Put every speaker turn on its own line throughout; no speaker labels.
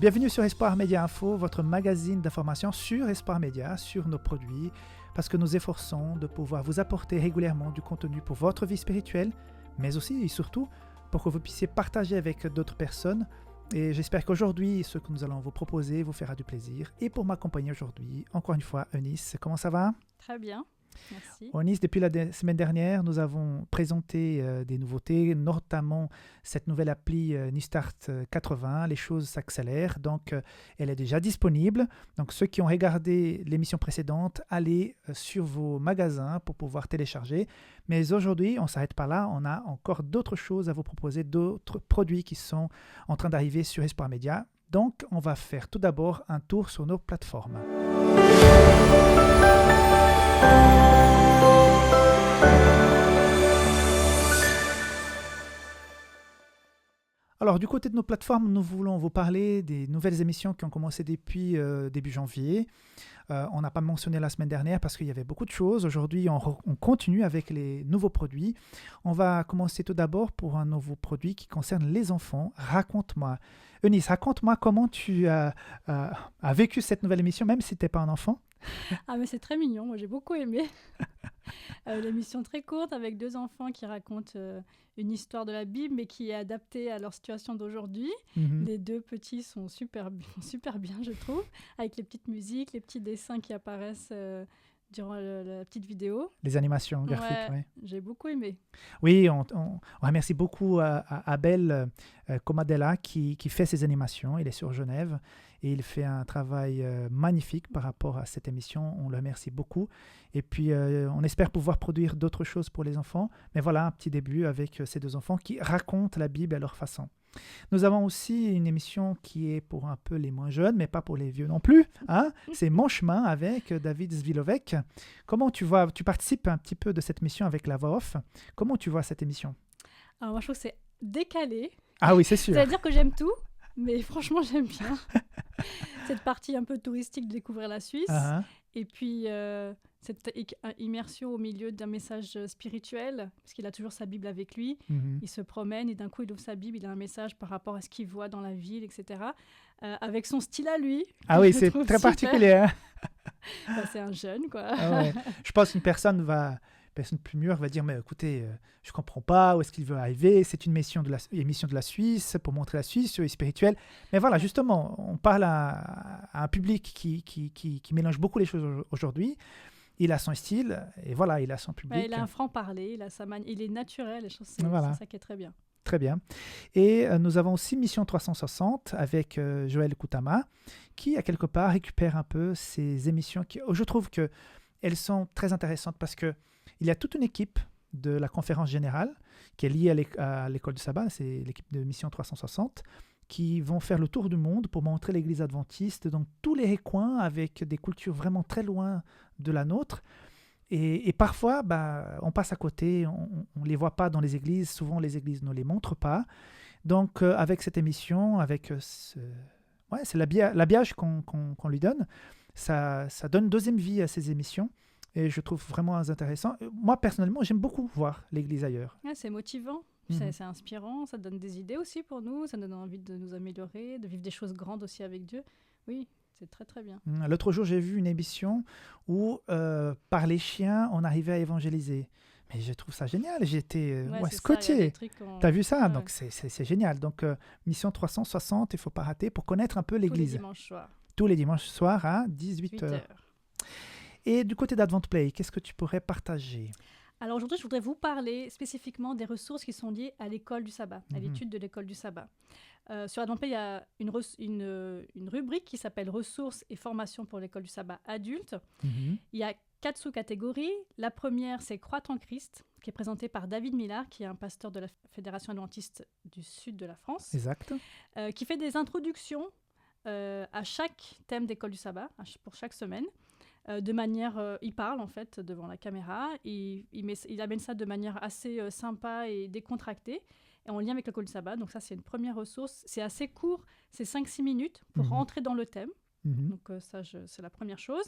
Bienvenue sur Espoir Média Info, votre magazine d'information sur Espoir Média, sur nos produits, parce que nous efforçons de pouvoir vous apporter régulièrement du contenu pour votre vie spirituelle, mais aussi et surtout pour que vous puissiez partager avec d'autres personnes. Et j'espère qu'aujourd'hui, ce que nous allons vous proposer vous fera du plaisir. Et pour m'accompagner aujourd'hui, encore une fois, Eunice, comment ça va ?
Très bien, merci.
Eunice, depuis la semaine dernière, nous avons présenté des nouveautés, notamment cette nouvelle appli Newstart 80. Les choses s'accélèrent, donc elle est déjà disponible. Donc ceux qui ont regardé l'émission précédente, allez sur vos magasins pour pouvoir télécharger. Mais aujourd'hui, on ne s'arrête pas là, on a encore d'autres choses à vous proposer, d'autres produits qui sont en train d'arriver sur Espoir Média. Donc on va faire tout d'abord un tour sur nos plateformes. Alors, du côté de nos plateformes, nous voulons vous parler des nouvelles émissions qui ont commencé depuis début janvier. On n'a pas mentionné la semaine dernière parce qu'il y avait beaucoup de choses. Aujourd'hui, on continue avec les nouveaux produits. On va commencer tout d'abord pour un nouveau produit qui concerne les enfants. Raconte-moi. Eunice, raconte-moi comment tu as vécu cette nouvelle émission, même si tu n'es pas un enfant.
Ah mais c'est très mignon, moi j'ai beaucoup aimé. L'émission très courte avec deux enfants qui racontent une histoire de la Bible mais qui est adaptée à leur situation d'aujourd'hui. Les deux petits sont super bien je trouve, avec les petites musiques, les petits dessins qui apparaissent durant la petite vidéo.
Les animations graphiques,
ouais.
Oui.
J'ai beaucoup aimé.
Oui, on remercie beaucoup à Abel Comadella qui fait ces animations. Il est sur Genève et il fait un travail magnifique par rapport à cette émission. On le remercie beaucoup. Et puis, on espère pouvoir produire d'autres choses pour les enfants. Mais voilà, un petit début avec ces deux enfants qui racontent la Bible à leur façon. Nous avons aussi une émission qui est pour un peu les moins jeunes, mais pas pour les vieux non plus. Hein. C'est Mon chemin avec David Zvilovec. Comment tu vois, tu participes un petit peu de cette émission avec la voix off. Comment tu vois cette émission ?
Alors moi je trouve que c'est décalé.
Ah oui, c'est sûr.
C'est-à-dire que j'aime tout, mais franchement j'aime bien cette partie un peu touristique de découvrir la Suisse. Et puis cette immersion au milieu d'un message spirituel, parce qu'il a toujours sa Bible avec lui. Il se promène et d'un coup, il ouvre sa Bible, il a un message par rapport à ce qu'il voit dans la ville, etc. Avec son style à lui.
Ah oui, c'est très particulier. Hein.
C'est un jeune, quoi.
Ah ouais. Je pense qu'une personne plus mûre va dire, mais écoutez, je ne comprends pas où est-ce qu'il veut arriver, c'est une émission de la Suisse, pour montrer la Suisse, spirituelle. Mais voilà, justement, on parle à un public qui mélange beaucoup les choses aujourd'hui. Il a son style, et voilà, il a son public.
Ouais, il a un franc-parler, il est naturel, et je trouve que
voilà.
c'est ça qui est très bien.
Très bien. Et nous avons aussi Mission 360 avec Joël Koutama, qui, à quelque part, récupère un peu ces émissions qui, je trouve qu'elles sont très intéressantes parce qu'il y a toute une équipe de la conférence générale qui est liée à l'école du sabbat, c'est l'équipe de Mission 360, qui vont faire le tour du monde pour montrer l'église adventiste dans tous les recoins avec des cultures vraiment très loin de la nôtre. Et parfois, on passe à côté, on ne les voit pas dans les églises. Souvent, les églises ne les montrent pas. Donc, avec cette émission, avec c'est l'habillage qu'on lui donne, ça donne une deuxième vie à ces émissions. Et je trouve vraiment intéressant. Moi, personnellement, j'aime beaucoup voir l'église ailleurs.
Ouais, c'est motivant, c'est inspirant, ça donne des idées aussi pour nous, ça donne envie de nous améliorer, de vivre des choses grandes aussi avec Dieu. Oui. C'est très, très bien.
L'autre jour, j'ai vu une émission où, par les chiens, on arrivait à évangéliser. Mais je trouve ça génial. J'étais scotché. Tu as vu ça? Ouais. Donc, c'est génial. Donc, Mission 360, il ne faut pas rater pour connaître un peu l'église. Tous les dimanches soirs à 18h. Et du côté d'Advent Play, qu'est-ce que tu pourrais partager?
Alors aujourd'hui, je voudrais vous parler spécifiquement des ressources qui sont liées à l'école du sabbat, à l'étude de l'école du sabbat. Sur Advent Play, il y a une rubrique qui s'appelle Ressources et formations pour l'école du sabbat adulte. Il y a 4 sous-catégories. La première, c'est Croître en Christ, qui est présentée par David Millard, qui est un pasteur de la Fédération adventiste du sud de la France.
Exact.
Qui fait des introductions à chaque thème d'école du sabbat, pour chaque semaine. De manière, il parle en fait devant la caméra, il amène ça de manière assez sympa et décontractée, et en lien avec l'école du sabbat. Donc ça, c'est une première ressource. C'est assez court, c'est 5-6 minutes pour rentrer dans le thème. Donc ça, c'est la première chose.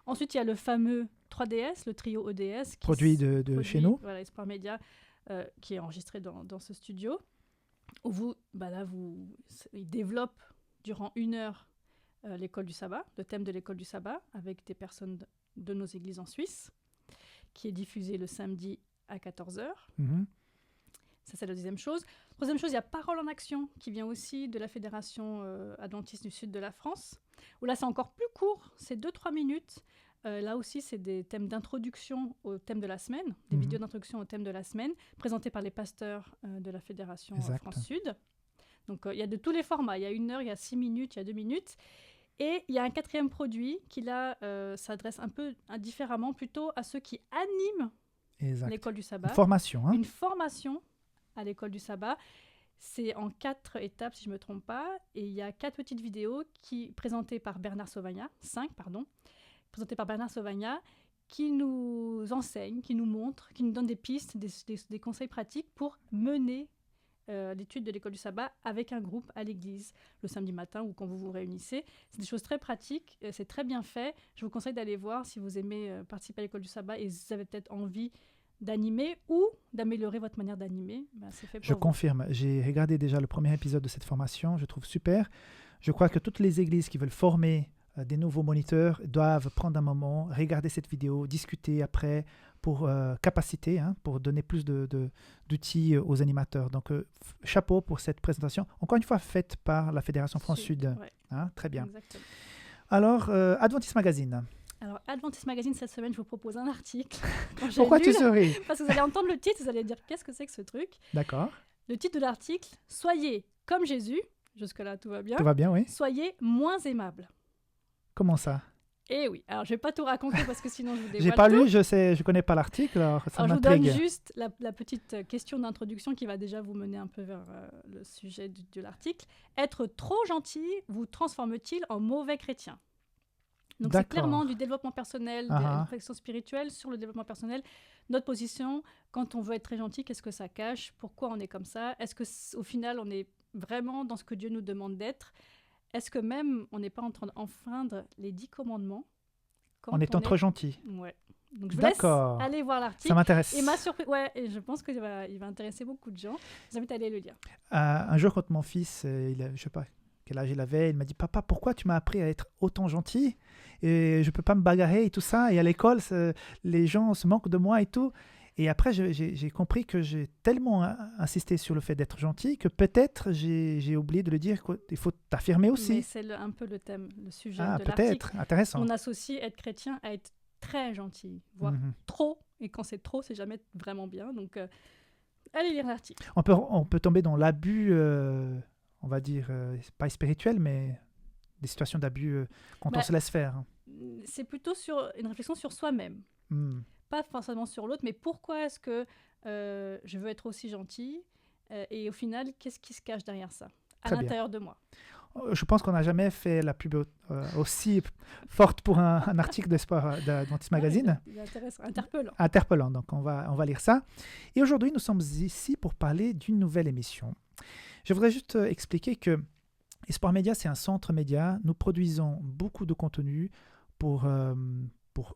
Ensuite, il y a le fameux 3DS, le trio ODS.
Produit de chez nous.
Voilà, Espoir Média, qui est enregistré dans ce studio. Où il développe durant 1 heure l'école du sabbat, le thème de l'école du sabbat, avec des personnes de nos églises en Suisse, qui est diffusé le samedi à 14h.
Mhm.
Ça, c'est la deuxième chose. Troisième chose, il y a Parole en Action, qui vient aussi de la Fédération adventiste du Sud de la France, où là, c'est encore plus court, c'est 2-3 minutes. Là aussi, c'est des thèmes d'introduction au thème de la semaine, des vidéos d'introduction au thème de la semaine, présentés par les pasteurs de la Fédération France-Sud. Donc, il y a de tous les formats. Il y a 1 heure, il y a 6 minutes, il y a 2 minutes. Et il y a un quatrième produit qui, là, s'adresse un peu différemment plutôt à ceux qui animent l'école du sabbat.
Une formation. Hein?
Une formation à l'école du sabbat. C'est en 4 étapes, si je ne me trompe pas. Et il y a 4 petites vidéos présentées par Bernard Sauvagnat, 5, pardon, présentées par Bernard Sauvagnat, qui nous enseignent, qui nous montrent, qui nous donnent des pistes, des conseils pratiques pour mener l'étude de l'école du sabbat avec un groupe à l'église le samedi matin ou quand vous vous réunissez. C'est des choses très pratiques, c'est très bien fait. Je vous conseille d'aller voir si vous aimez participer à l'école du sabbat et vous avez peut-être envie d'animer ou d'améliorer votre manière d'animer. C'est fait pour
Je
vous.
confirme, j'ai regardé déjà le premier épisode de cette formation, je trouve super. Je crois que toutes les églises qui veulent former des nouveaux moniteurs doivent prendre un moment, regarder cette vidéo, discuter après pour capaciter, hein, pour donner plus d'outils aux animateurs. Donc, chapeau pour cette présentation. Encore une fois, faite par la Fédération France-Sud.
Ouais.
Hein, très bien.
Exactement.
Alors, Adventist Magazine.
Alors, Adventist Magazine, cette semaine, je vous propose un article.
Pourquoi tu souris?
Parce que vous allez entendre le titre, vous allez dire qu'est-ce que c'est que ce truc.
D'accord.
Le titre de l'article, Soyez comme Jésus. Jusque-là, tout va bien.
Tout va bien, oui.
Soyez moins aimable.
Comment ça?
Eh oui, alors je vais pas tout raconter parce que sinon je vous dévoile
J'ai pas
tout.
lu, je connais pas l'article, alors ça
Alors je vous donne
m'intrigue.
juste la petite question d'introduction qui va déjà vous mener un peu vers le sujet de l'article. Être trop gentil vous transforme-t-il en mauvais chrétien? Donc c'est
D'accord.
clairement du développement personnel,
Ah
de
ah.
la réflexion spirituelle sur le développement personnel. Notre position, quand on veut être très gentil, qu'est-ce que ça cache? Pourquoi on est comme ça? Est-ce qu'au final on est vraiment dans ce que Dieu nous demande d'être? Est-ce que même on n'est pas en train d'enfreindre les 10 commandements quand
En étant trop gentil.
Ouais. Donc je vous laisse
D'accord.
aller voir l'article.
Ça m'intéresse.
Et m'a surpris. Ouais, et je pense qu'il va intéresser beaucoup de gens. Je vous invite à aller le lire.
Un jour, quand mon fils, je sais pas quel âge il avait, il m'a dit, papa, pourquoi tu m'as appris à être autant gentil et je peux pas me bagarrer et tout ça, et à l'école, les gens se moquent de moi et tout. Et après, j'ai compris que j'ai tellement insisté sur le fait d'être gentil que peut-être j'ai oublié de le dire qu'il faut t'affirmer aussi.
Mais c'est un peu le thème, le sujet
Ah,
de l'article.
peut-être, intéressant.
On associe être chrétien à être très gentil, voire trop. Et quand c'est trop, c'est jamais vraiment bien. Donc, allez lire l'article.
On peut tomber dans l'abus, on va dire, pas spirituel, mais des situations d'abus quand on se laisse faire.
C'est plutôt sur une réflexion sur soi-même. Pas forcément sur l'autre, mais pourquoi est-ce que je veux être aussi gentil et au final, qu'est-ce qui se cache derrière ça, à l'intérieur de moi?
Je pense qu'on n'a jamais fait la pub aussi forte pour un article d'Adventist Magazine.
Il est intéressant, interpellant.
Interpellant, donc on va lire ça. Et aujourd'hui, nous sommes ici pour parler d'une nouvelle émission. Je voudrais juste expliquer que Espoir Média, c'est un centre média. Nous produisons beaucoup de contenu pour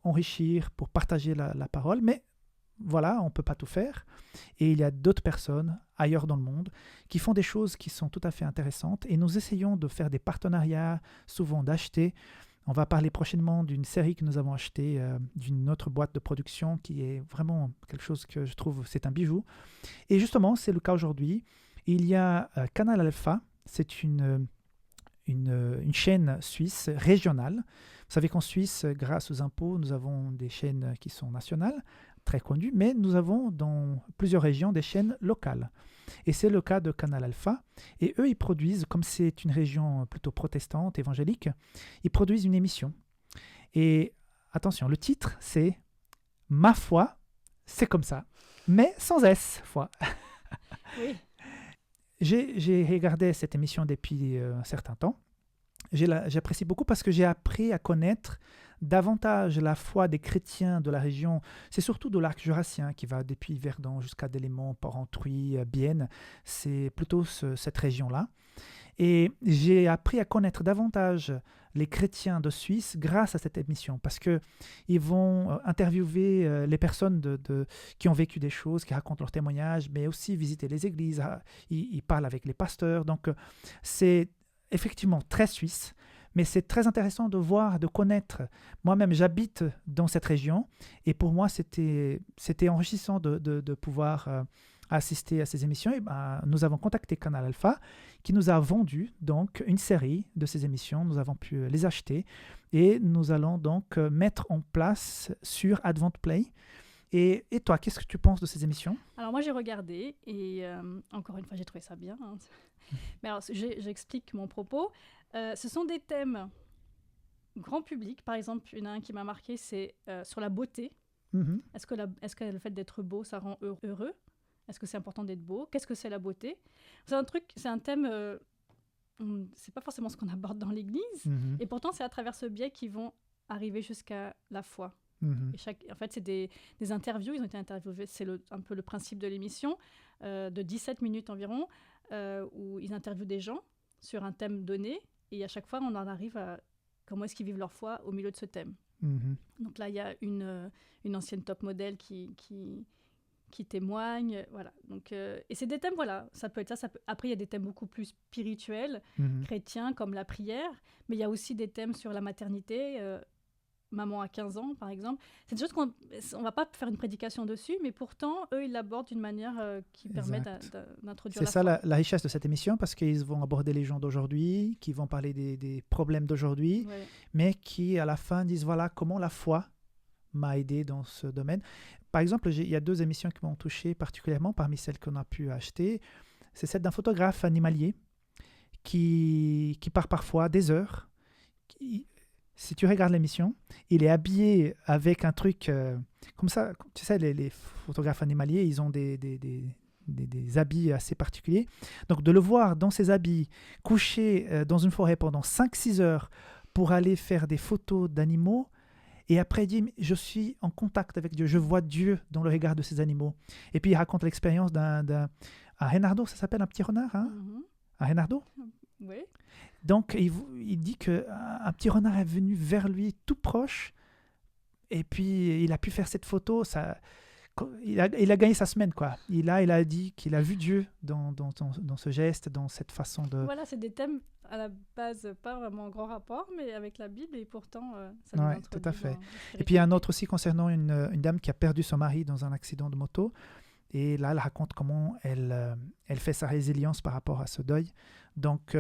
enrichir, pour partager la parole, mais voilà, on ne peut pas tout faire. Et il y a d'autres personnes ailleurs dans le monde qui font des choses qui sont tout à fait intéressantes et nous essayons de faire des partenariats, souvent d'acheter. On va parler prochainement d'une série que nous avons achetée d'une autre boîte de production qui est vraiment quelque chose que je trouve, c'est un bijou. Et justement, c'est le cas aujourd'hui. Il y a Canal Alpha, c'est une chaîne suisse régionale. Vous savez qu'en Suisse, grâce aux impôts, nous avons des chaînes qui sont nationales, très connues, mais nous avons dans plusieurs régions des chaînes locales. Et c'est le cas de Canal Alpha. Et eux, ils produisent, comme c'est une région plutôt protestante, évangélique, ils produisent une émission. Et attention, le titre, c'est « Ma foi, c'est comme ça », mais sans S, foi.
Oui.
J'ai regardé cette émission depuis un certain temps. J'apprécie beaucoup parce que j'ai appris à connaître davantage la foi des chrétiens de la région. C'est surtout de l'arc jurassien qui va depuis Verdun jusqu'à Delémont, Porrentruy, Bienne. C'est plutôt cette région-là. Et j'ai appris à connaître davantage les chrétiens de Suisse grâce à cette émission parce qu'ils vont interviewer les personnes qui ont vécu des choses, qui racontent leurs témoignages, mais aussi visiter les églises. Ils parlent avec les pasteurs. Donc, c'est effectivement très suisse, mais c'est très intéressant de voir, de connaître. Moi-même, j'habite dans cette région et pour moi, c'était enrichissant de pouvoir assister à ces émissions. Et nous avons contacté Canal Alpha qui nous a vendu donc une série de ces émissions. Nous avons pu les acheter et nous allons donc mettre en place sur Advent Play. Et toi, qu'est-ce que tu penses de ces émissions?
Alors moi j'ai regardé et encore une fois j'ai trouvé ça bien. Hein. Mais alors j'explique mon propos. Ce sont des thèmes grand public. Par exemple, il y en a un qui m'a marqué, c'est sur la beauté.
Mhm.
Est-ce que le fait d'être beau, ça rend heureux? Est-ce que c'est important d'être beau? Qu'est-ce que c'est la beauté? C'est un thème, c'est pas forcément ce qu'on aborde dans l'Église.
Mhm.
Et pourtant, c'est à travers ce biais qu'ils vont arriver jusqu'à la foi.
Mhm.
Et en fait, c'est des interviews. Ils ont été interviewés, c'est un peu le principe de l'émission, de 17 minutes environ, où ils interviewent des gens sur un thème donné. Et à chaque fois, on en arrive à comment est-ce qu'ils vivent leur foi au milieu de ce thème.
Mhm.
Donc là, il y a une ancienne top modèle qui témoigne. Voilà. Donc, et c'est des thèmes, voilà, ça peut être ça. Après, il y a des thèmes beaucoup plus spirituels,
Mhm.
chrétiens, comme la prière. Mais il y a aussi des thèmes sur la maternité. Maman à 15 ans, par exemple. C'est des choses qu'on ne va pas faire une prédication dessus, mais pourtant, eux, ils l'abordent d'une manière qui permet d'introduire
C'est
la
ça
foi.
la richesse de cette émission, parce qu'ils vont aborder les gens d'aujourd'hui, qui vont parler des problèmes d'aujourd'hui,
Ouais.
mais qui, à la fin, disent voilà comment la foi m'a aidé dans ce domaine. Par exemple, il y a 2 émissions qui m'ont touché particulièrement parmi celles qu'on a pu acheter. C'est celle d'un photographe animalier qui part parfois des heures. Si tu regardes l'émission, il est habillé avec un truc comme ça. Tu sais, les photographes animaliers, ils ont des habits assez particuliers. Donc, de le voir dans ses habits, couché dans une forêt pendant 5-6 heures pour aller faire des photos d'animaux, et après, il dit, je suis en contact avec Dieu, je vois Dieu dans le regard de ces animaux. Et puis, il raconte l'expérience un renardo, ça s'appelle un petit renard, hein?
Mhm.
Un renardo?
Oui.
Donc, il dit qu'un petit renard est venu vers lui tout proche, et puis il a pu faire cette photo. Il a gagné sa semaine, quoi. Il a dit qu'il a vu Dieu dans ce geste, dans cette façon de...
Voilà, c'est des thèmes à la base pas vraiment en grand rapport, mais avec la Bible, et pourtant, ça nous
Ouais,
introduit
tout à fait.
dans la
Et puis, il y a un
spiritualité.
autre aussi concernant une dame qui a perdu son mari dans un accident de moto. Et là, elle raconte comment elle fait sa résilience par rapport à ce deuil. Donc,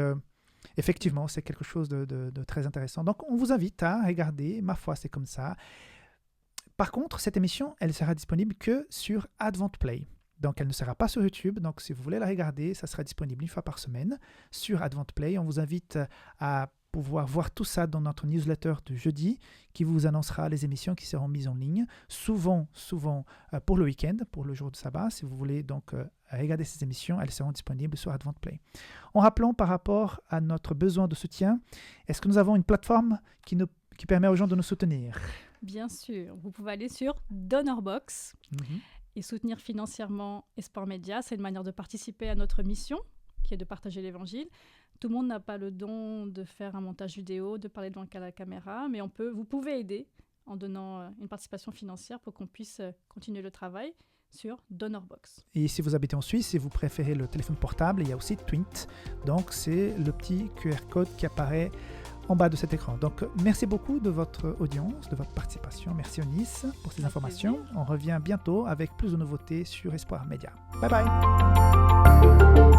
effectivement, c'est quelque chose de très intéressant. Donc, on vous invite à regarder. Ma foi, c'est comme ça. Par contre, cette émission, elle sera disponible que sur Advent Play. Donc, elle ne sera pas sur YouTube. Donc, si vous voulez la regarder, ça sera disponible 1 fois par semaine sur Advent Play. On vous invite à pouvoir voir tout ça dans notre newsletter du jeudi qui vous annoncera les émissions qui seront mises en ligne, souvent pour le week-end, pour le jour de sabbat. Si vous voulez donc regarder ces émissions, elles seront disponibles sur Advent Play. En rappelant par rapport à notre besoin de soutien, est-ce que nous avons une plateforme qui permet aux gens de nous soutenir?
Bien sûr, vous pouvez aller sur Donorbox et soutenir financièrement Espoir Média. C'est une manière de participer à notre mission, qui est de partager l'Évangile. Tout le monde n'a pas le don de faire un montage vidéo, de parler devant la caméra, mais vous pouvez aider en donnant une participation financière pour qu'on puisse continuer le travail sur Donorbox.
Et si vous habitez en Suisse et vous préférez le téléphone portable, il y a aussi Twint. Donc, c'est le petit QR code qui apparaît en bas de cet écran. Donc, merci beaucoup de votre audience, de votre participation. Merci Eunice pour ces informations.
Plaisir.
On revient bientôt avec plus de nouveautés sur Espoir Média. Bye bye!